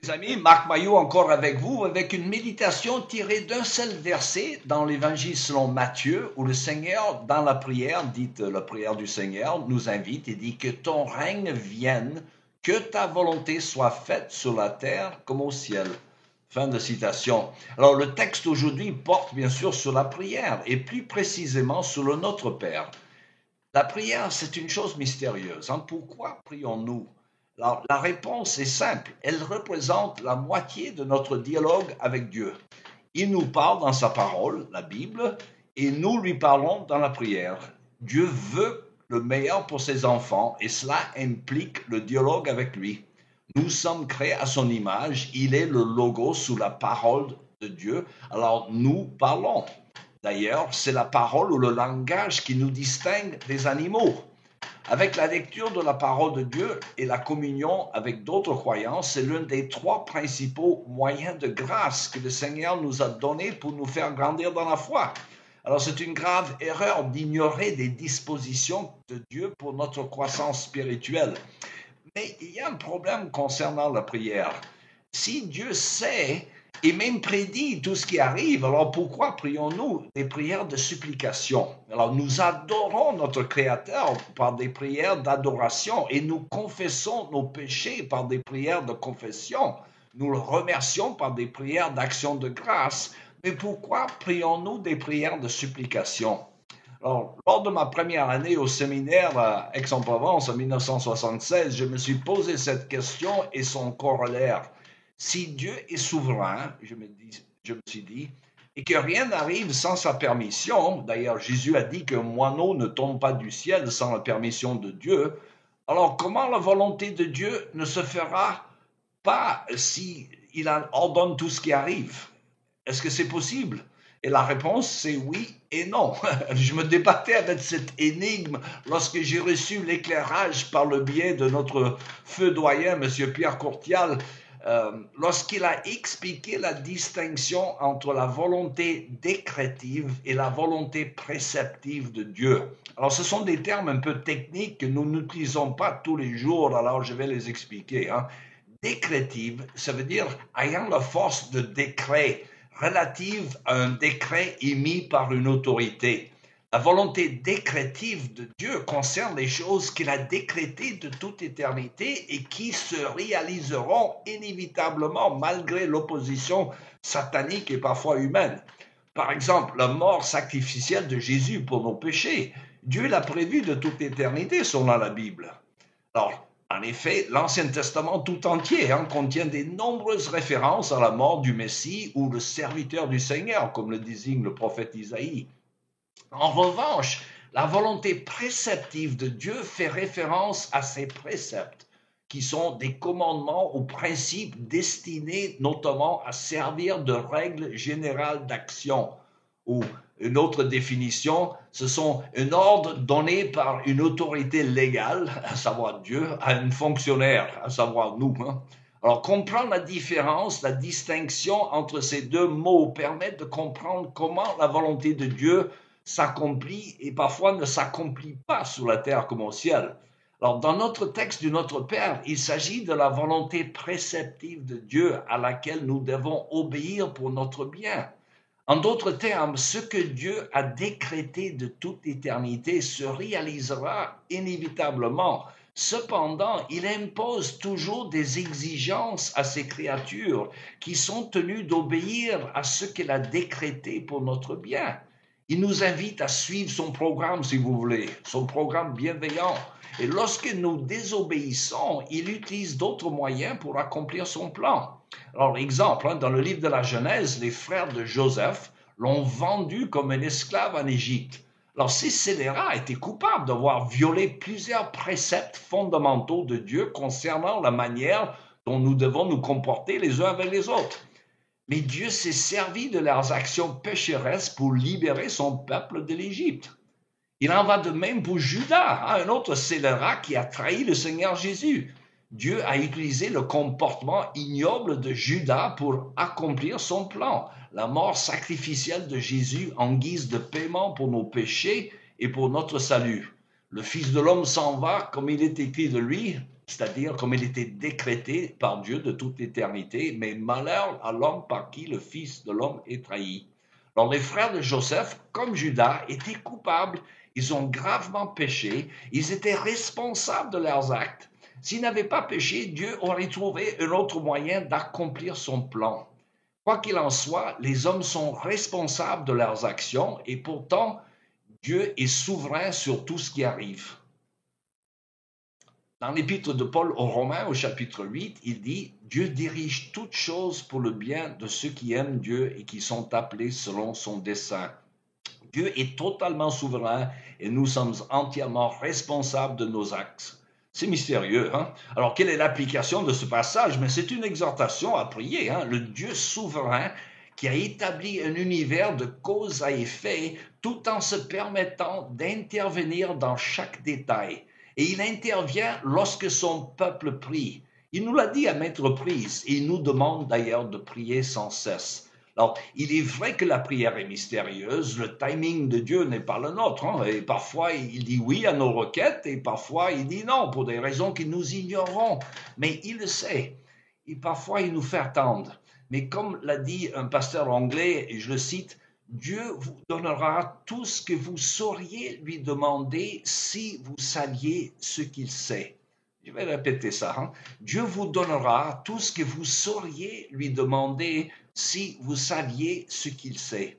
Les amis, Marc Maillot encore avec vous, avec une méditation tirée d'un seul verset dans l'Évangile selon Matthieu, où le Seigneur, dans la prière, dite la prière du Seigneur, nous invite et dit que ton règne vienne, que ta volonté soit faite sur la terre comme au ciel. Fin de citation. Alors le texte aujourd'hui porte bien sûr sur la prière et plus précisément sur le Notre Père. La prière, c'est une chose mystérieuse. Pourquoi prions-nous? Alors, la réponse est simple. Elle représente la moitié de notre dialogue avec Dieu. Il nous parle dans sa parole, la Bible, et nous lui parlons dans la prière. Dieu veut le meilleur pour ses enfants et cela implique le dialogue avec lui. Nous sommes créés à son image. Il est le logo sous la parole de Dieu. Alors, nous parlons. D'ailleurs, c'est la parole ou le langage qui nous distingue des animaux. Avec la lecture de la parole de Dieu et la communion avec d'autres croyants, c'est l'un des trois principaux moyens de grâce que le Seigneur nous a donné pour nous faire grandir dans la foi. Alors c'est une grave erreur d'ignorer des dispositions de Dieu pour notre croissance spirituelle. Mais il y a un problème concernant la prière. Si Dieu sait et même prédit tout ce qui arrive, alors pourquoi prions-nous des prières de supplication? Alors nous adorons notre Créateur par des prières d'adoration et nous confessons nos péchés par des prières de confession. Nous le remercions par des prières d'action de grâce. Mais pourquoi prions-nous des prières de supplication? Alors, lors de ma première année au séminaire à Aix-en-Provence en 1976, je me suis posé cette question et son corollaire. Si Dieu est souverain, je me suis dit, et que rien n'arrive sans sa permission, d'ailleurs Jésus a dit qu'un moineau ne tombe pas du ciel sans la permission de Dieu, alors comment la volonté de Dieu ne se fera pas s'il ordonne tout ce qui arrive? Est-ce que c'est possible? Et la réponse, c'est oui et non. Je me débattais avec cette énigme lorsque j'ai reçu l'éclairage par le biais de notre feu doyen, M. Pierre Courtial, lorsqu'il a expliqué la distinction entre la volonté décrétive et la volonté préceptive de Dieu. Alors, ce sont des termes un peu techniques que nous n'utilisons pas tous les jours, alors je vais les expliquer. Décrétive, ça veut dire ayant la force de décret, relative à un décret émis par une autorité. La volonté décrétive de Dieu concerne les choses qu'il a décrétées de toute éternité et qui se réaliseront inévitablement malgré l'opposition satanique et parfois humaine. Par exemple, la mort sacrificielle de Jésus pour nos péchés. Dieu l'a prévu de toute éternité selon la Bible. Alors, en effet, l'Ancien Testament tout entier contient de nombreuses références à la mort du Messie ou le serviteur du Seigneur, comme le désigne le prophète Isaïe. En revanche, la volonté préceptive de Dieu fait référence à ses préceptes, qui sont des commandements ou principes destinés notamment à servir de règles générales d'action. Ou une autre définition, ce sont un ordre donné par une autorité légale, à savoir Dieu, à un fonctionnaire, à savoir nous. Alors, comprendre la différence, la distinction entre ces deux mots permet de comprendre comment la volonté de Dieu s'accomplit et parfois ne s'accomplit pas sur la terre comme au ciel. Alors, dans notre texte du Notre Père, il s'agit de la volonté préceptive de Dieu à laquelle nous devons obéir pour notre bien. En d'autres termes, ce que Dieu a décrété de toute éternité se réalisera inévitablement. Cependant, il impose toujours des exigences à ses créatures qui sont tenues d'obéir à ce qu'il a décrété pour notre bien. Il nous invite à suivre son programme, si vous voulez, son programme bienveillant. Et lorsque nous désobéissons, il utilise d'autres moyens pour accomplir son plan. Alors, exemple, dans le livre de la Genèse, les frères de Joseph l'ont vendu comme un esclave en Égypte. Alors, ces scélérats étaient coupables d'avoir violé plusieurs préceptes fondamentaux de Dieu concernant la manière dont nous devons nous comporter les uns avec les autres. Mais Dieu s'est servi de leurs actions pécheresses pour libérer son peuple de l'Égypte. Il en va de même pour Judas, un autre scélérat qui a trahi le Seigneur Jésus. Dieu a utilisé le comportement ignoble de Judas pour accomplir son plan, la mort sacrificielle de Jésus en guise de paiement pour nos péchés et pour notre salut. Le Fils de l'homme s'en va, comme il est écrit de lui, c'est-à-dire comme il était décrété par Dieu de toute l'éternité, mais malheur à l'homme par qui le Fils de l'homme est trahi. Alors les frères de Joseph, comme Judas, étaient coupables, ils ont gravement péché, ils étaient responsables de leurs actes. S'ils n'avaient pas péché, Dieu aurait trouvé un autre moyen d'accomplir son plan. Quoi qu'il en soit, les hommes sont responsables de leurs actions et pourtant, Dieu est souverain sur tout ce qui arrive. Dans l'épître de Paul aux Romains, au chapitre 8, il dit « Dieu dirige toutes choses pour le bien de ceux qui aiment Dieu et qui sont appelés selon son dessein. » Dieu est totalement souverain et nous sommes entièrement responsables de nos actes. C'est mystérieux, hein? Alors, quelle est l'application de ce passage? Mais c'est une exhortation à prier, hein? Le Dieu souverain qui a établi un univers de cause à effet tout en se permettant d'intervenir dans chaque détail. Et il intervient lorsque son peuple prie. Il nous l'a dit à maintes reprises et il nous demande d'ailleurs de prier sans cesse. Alors, il est vrai que la prière est mystérieuse, le timing de Dieu n'est pas le nôtre, hein, et parfois il dit oui à nos requêtes et parfois il dit non pour des raisons que nous ignorons, mais il le sait, et parfois il nous fait attendre. Mais comme l'a dit un pasteur anglais, et je le cite, Dieu vous donnera tout ce que vous sauriez lui demander si vous saviez ce qu'il sait. Je vais répéter ça. Hein? Dieu vous donnera tout ce que vous sauriez lui demander si vous saviez ce qu'il sait.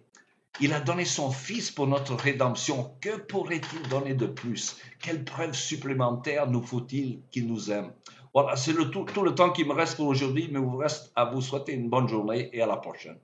Il a donné son Fils pour notre rédemption. Que pourrait-il donner de plus? Quelle preuve supplémentaire nous faut-il qu'il nous aime? Voilà, c'est tout le temps qui me reste pour aujourd'hui, mais il me reste à vous souhaiter une bonne journée et à la prochaine.